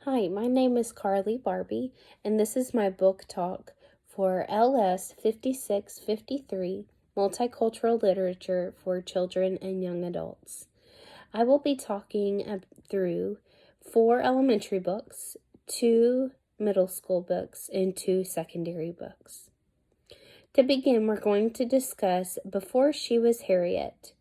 Hi, my name is Carly Barbie, and this is my book talk for LS 5653 Multicultural Literature for Children and Young Adults. I will be talking through 4 elementary books, 2 middle school books, and 2 secondary books. To begin, we're going to discuss Before She Was Harriet.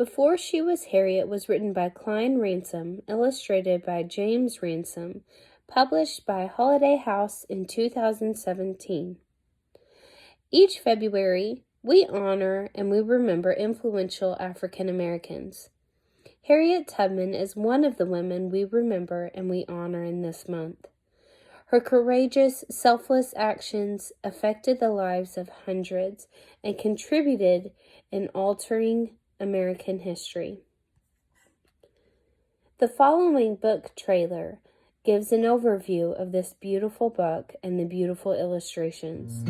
Before She Was Harriet was written by Klein Ransom, illustrated by James Ransom, published by Holiday House in 2017. Each February, we honor and we remember influential African Americans. Harriet Tubman is one of the women we remember and we honor in this month. Her courageous, selfless actions affected the lives of hundreds and contributed in altering American history. The following book trailer gives an overview of this beautiful book and the beautiful illustrations.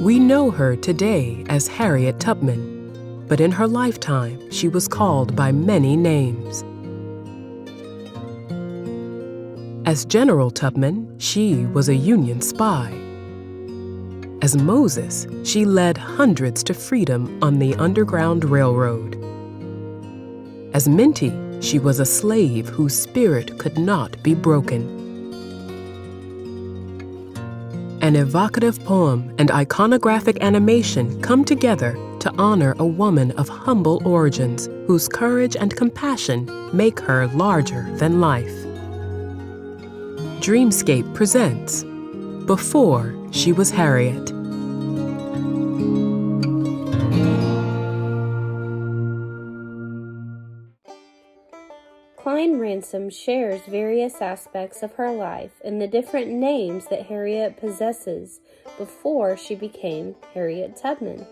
We know her today as Harriet Tubman, but in her lifetime she was called by many names. As General Tubman, she was a Union spy. As Moses, she led hundreds to freedom on the Underground Railroad. As Minty, she was a slave whose spirit could not be broken. An evocative poem and iconographic animation come together to honor a woman of humble origins whose courage and compassion make her larger than life. Dreamscape presents Before She Was Harriet. Klein Ransom shares various aspects of her life and the different names that Harriet possesses before she became Harriet Tubman.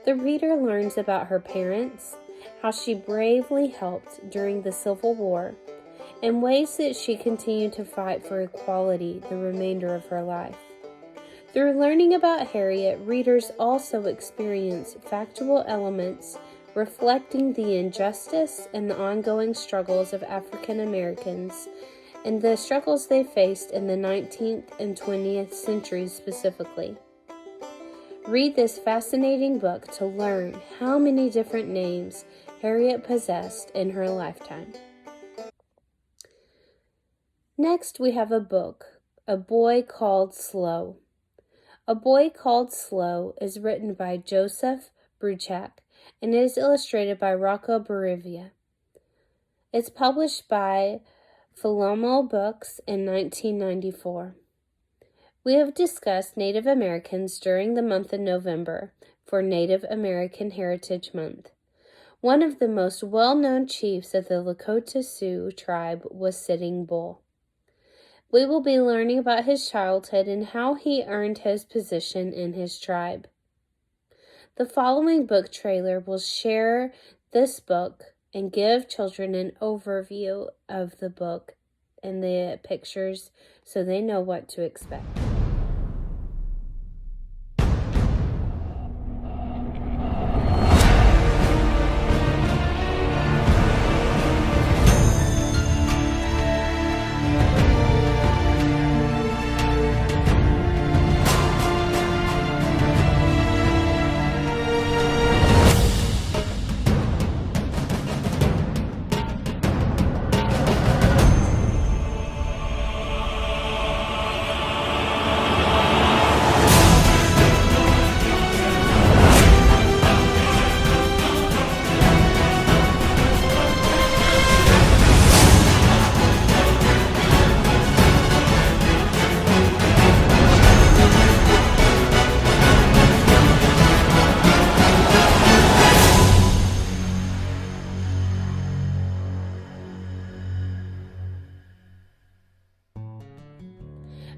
The reader learns about her parents, how she bravely helped during the Civil War, and ways that she continued to fight for equality the remainder of her life. Through learning about Harriet, readers also experience factual elements reflecting the injustice and the ongoing struggles of African Americans and the struggles they faced in the 19th and 20th centuries specifically. Read this fascinating book to learn how many different names Harriet possessed in her lifetime. Next, we have a book, A Boy Called Slow. A Boy Called Slow is written by Joseph Bruchac and it is illustrated by Rocco Barivia. It's published by Philomo Books in 1994. We have discussed Native Americans during the month of November for Native American Heritage Month. One of the most well-known chiefs of the Lakota Sioux tribe was Sitting Bull. We will be learning about his childhood and how he earned his position in his tribe. The following book trailer will share this book and give children an overview of the book and the pictures so they know what to expect.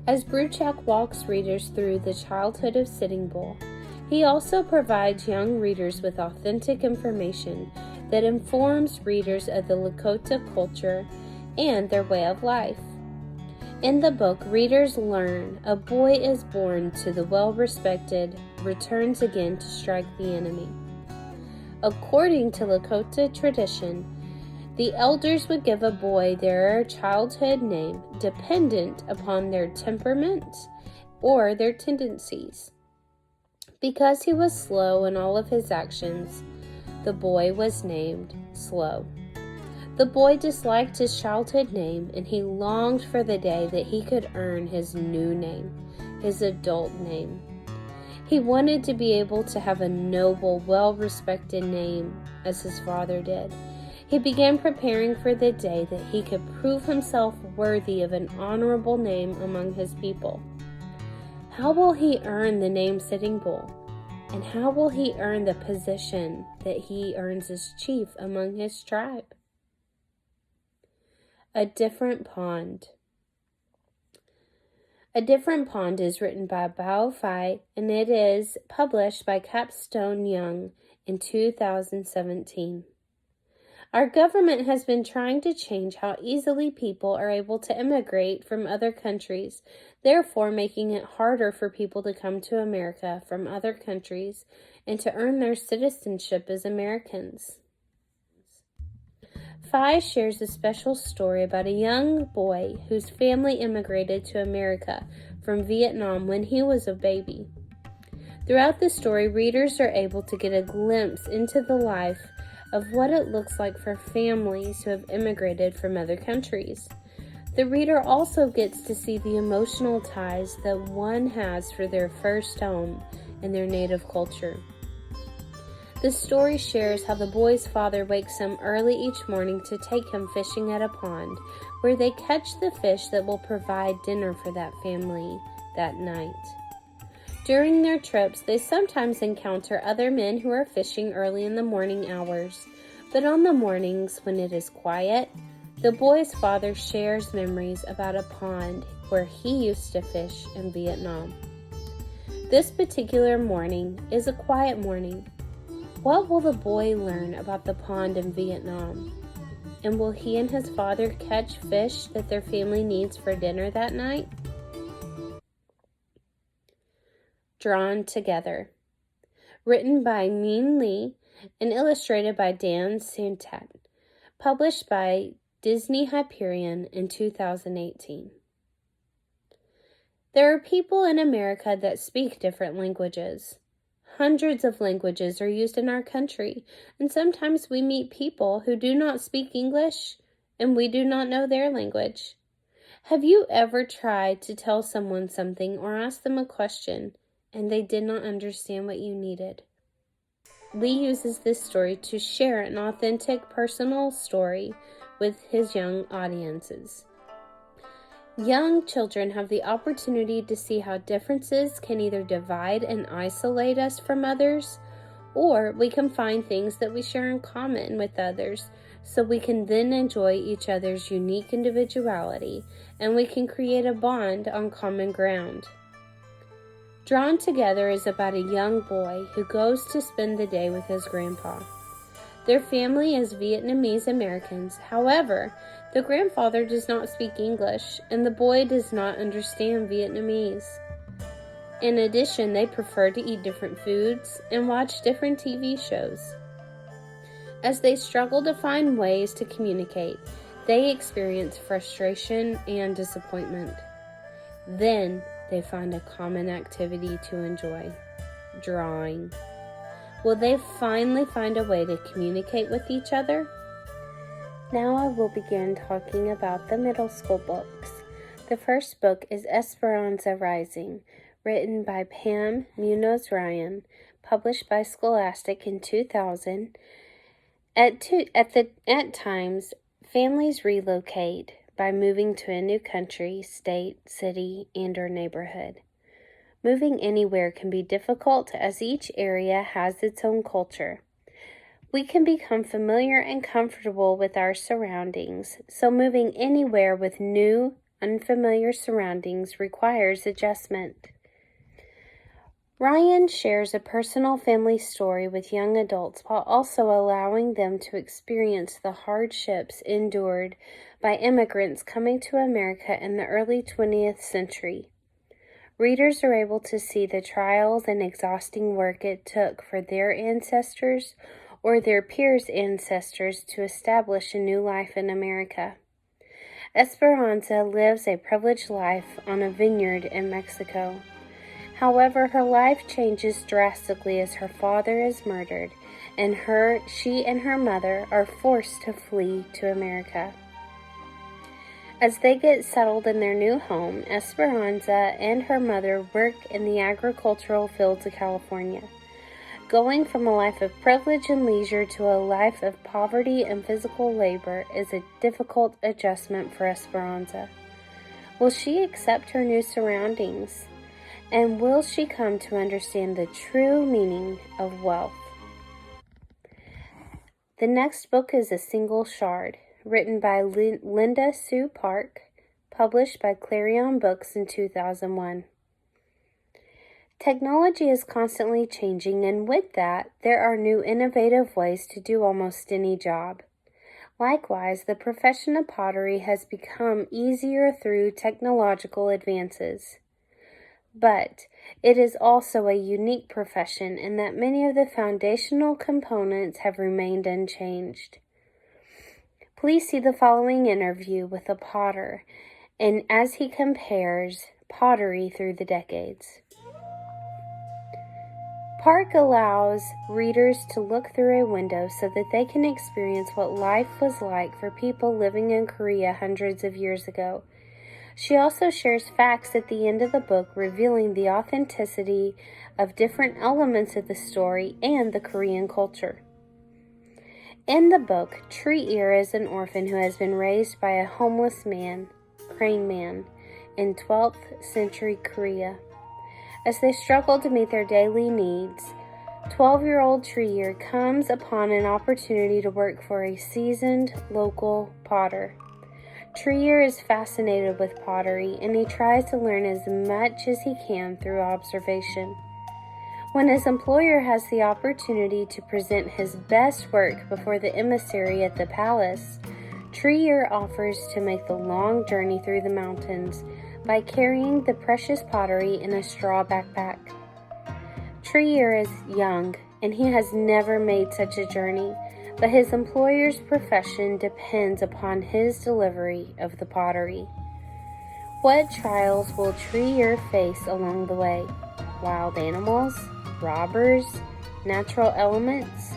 As Bruchac walks readers through the childhood of Sitting Bull, he also provides young readers with authentic information that informs readers of the Lakota culture, and their way of life. In the book, readers learn a boy is born to the well-respected, returns again to strike the enemy. According to Lakota tradition, the elders would give a boy their childhood name dependent upon their temperament or their tendencies. Because he was slow in all of his actions, the boy was named Slow. The boy disliked his childhood name, and he longed for the day that he could earn his new name, his adult name. He wanted to be able to have a noble, well-respected name, as his father did. He began preparing for the day that he could prove himself worthy of an honorable name among his people. How will he earn the name Sitting Bull? And how will he earn the position that he earns as chief among his tribe? A Different Pond. A Different Pond is written by Bao Fai, and it is published by Capstone Young in 2017. Our government has been trying to change how easily people are able to immigrate from other countries, therefore making it harder for people to come to America from other countries and to earn their citizenship as Americans. Fai shares a special story about a young boy whose family immigrated to America from Vietnam when he was a baby. Throughout the story, readers are able to get a glimpse into the life of what it looks like for families who have immigrated from other countries. The reader also gets to see the emotional ties that one has for their first home and their native culture. The story shares how the boy's father wakes him early each morning to take him fishing at a pond, where they catch the fish that will provide dinner for that family that night. During their trips, they sometimes encounter other men who are fishing early in the morning hours, but on the mornings when it is quiet, the boy's father shares memories about a pond where he used to fish in Vietnam. This particular morning is a quiet morning. What will the boy learn about the pond in Vietnam? And will he and his father catch fish that their family needs for dinner that night? Drawn Together. Written by Min Lee and illustrated by Dan Santat. Published by Disney Hyperion in 2018. There are people in America that speak different languages. Hundreds of languages are used in our country, and sometimes we meet people who do not speak English, and we do not know their language. Have you ever tried to tell someone something or ask them a question, and they did not understand what you needed? Lee uses this story to share an authentic personal story with his young audiences. Young children have the opportunity to see how differences can either divide and isolate us from others, or we can find things that we share in common with others, so we can then enjoy each other's unique individuality, and we can create a bond on common ground. Drawn Together is about a young boy who goes to spend the day with his grandpa. Their family is Vietnamese Americans. However, the grandfather does not speak English, and the boy does not understand Vietnamese. In addition, they prefer to eat different foods and watch different TV shows. As they struggle to find ways to communicate, they experience frustration and disappointment. Then they find a common activity to enjoy: drawing. Will they finally find a way to communicate with each other? Now I will begin talking about the middle school books. The first book is Esperanza Rising, written by Pam Munoz Ryan, published by Scholastic in 2000. At times, families relocate by moving to a new country, state, city, and/or neighborhood. Moving anywhere can be difficult as each area has its own culture. We can become familiar and comfortable with our surroundings, so moving anywhere with new, unfamiliar surroundings requires adjustment. Ryan shares a personal family story with young adults while also allowing them to experience the hardships endured by immigrants coming to America in the early 20th century. Readers are able to see the trials and exhausting work it took for their ancestors or their peers' ancestors to establish a new life in America. Esperanza lives a privileged life on a vineyard in Mexico. However, her life changes drastically as her father is murdered, and she and her mother are forced to flee to America. As they get settled in their new home, Esperanza and her mother work in the agricultural fields of California. Going from a life of privilege and leisure to a life of poverty and physical labor is a difficult adjustment for Esperanza. Will she accept her new surroundings? And will she come to understand the true meaning of wealth? The next book is A Single Shard, written by Linda Sue Park, published by Clarion Books in 2001. Technology is constantly changing, and with that, there are new innovative ways to do almost any job. Likewise, the profession of pottery has become easier through technological advances. But it is also a unique profession in that many of the foundational components have remained unchanged. Please see the following interview with a potter, and as he compares pottery through the decades. Park allows readers to look through a window so that they can experience what life was like for people living in Korea hundreds of years ago. She also shares facts at the end of the book revealing the authenticity of different elements of the story and the Korean culture. In the book, Tree Ear is an orphan who has been raised by a homeless man, Crane Man, in 12th century Korea. As they struggle to meet their daily needs, 12-year-old Tree Ear comes upon an opportunity to work for a seasoned local potter. Tree Ear is fascinated with pottery, and he tries to learn as much as he can through observation. When his employer has the opportunity to present his best work before the emissary at the palace, Tree Ear offers to make the long journey through the mountains by carrying the precious pottery in a straw backpack. Tree Ear is young, and he has never made such a journey, but his employer's profession depends upon his delivery of the pottery. What trials will Tree Ear face along the way? Wild animals? Robbers? Natural elements?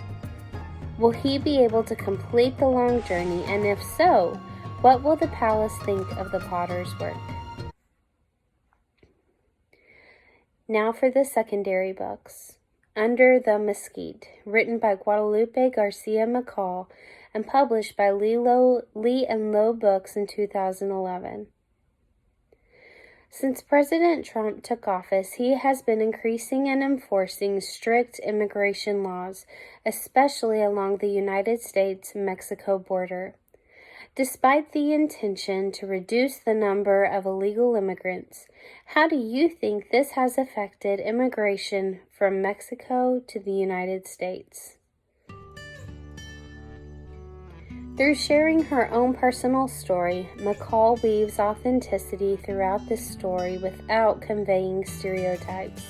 Will he be able to complete the long journey, and if so, what will the palace think of the potter's work? Now for the secondary books. Under the Mesquite, written by Guadalupe Garcia McCall and published by Lee and Low Books in 2011. Since President Trump took office, he has been increasing and enforcing strict immigration laws, especially along the United States-Mexico border. Despite the intention to reduce the number of illegal immigrants, how do you think this has affected immigration from Mexico to the United States? Through sharing her own personal story, McCall weaves authenticity throughout the story without conveying stereotypes.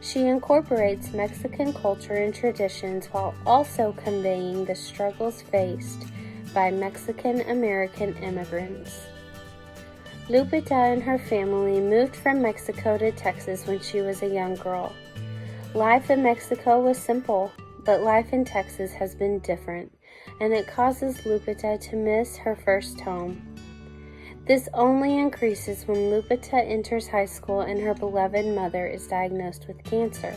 She incorporates Mexican culture and traditions while also conveying the struggles faced by Mexican-American immigrants. Lupita and her family moved from Mexico to Texas when she was a young girl. Life in Mexico was simple, but life in Texas has been different, and it causes Lupita to miss her first home. This only increases when Lupita enters high school and her beloved mother is diagnosed with cancer.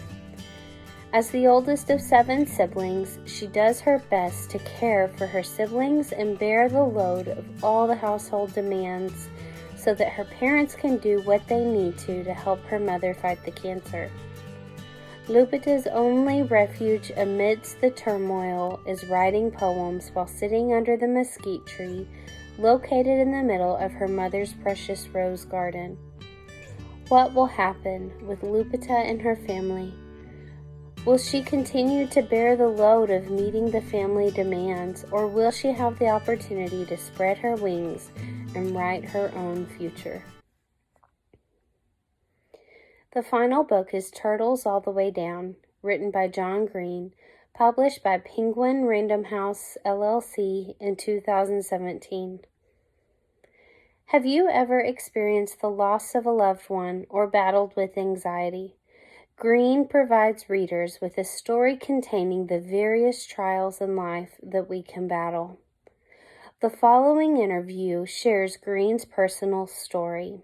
As the oldest of 7 siblings, she does her best to care for her siblings and bear the load of all the household demands so that her parents can do what they need to help her mother fight the cancer. Lupita's only refuge amidst the turmoil is writing poems while sitting under the mesquite tree located in the middle of her mother's precious rose garden. What will happen with Lupita and her family? Will she continue to bear the load of meeting the family demands, or will she have the opportunity to spread her wings and write her own future? The final book is Turtles All the Way Down, written by John Green, published by Penguin Random House LLC in 2017. Have you ever experienced the loss of a loved one or battled with anxiety? Green provides readers with a story containing the various trials in life that we can battle. The following interview shares Green's personal story.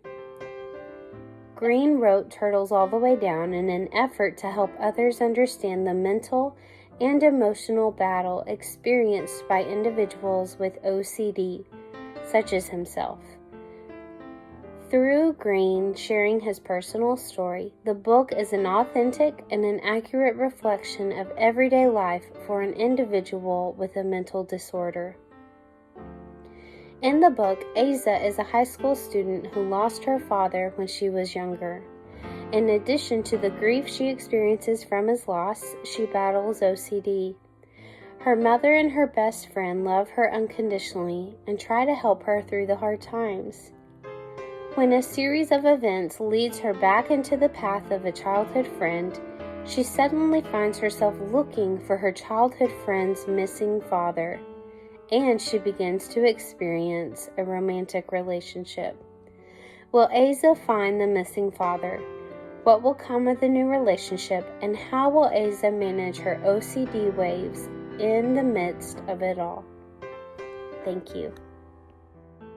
Green wrote Turtles All the Way Down in an effort to help others understand the mental and emotional battle experienced by individuals with OCD, such as himself. Through Green sharing his personal story, the book is an authentic and an accurate reflection of everyday life for an individual with a mental disorder. In the book, Aza is a high school student who lost her father when she was younger. In addition to the grief she experiences from his loss, she battles OCD. Her mother and her best friend love her unconditionally and try to help her through the hard times. When a series of events leads her back into the path of a childhood friend, she suddenly finds herself looking for her childhood friend's missing father, and she begins to experience a romantic relationship. Will Aza find the missing father? What will come of the new relationship, and how will Aza manage her OCD waves in the midst of it all? Thank you.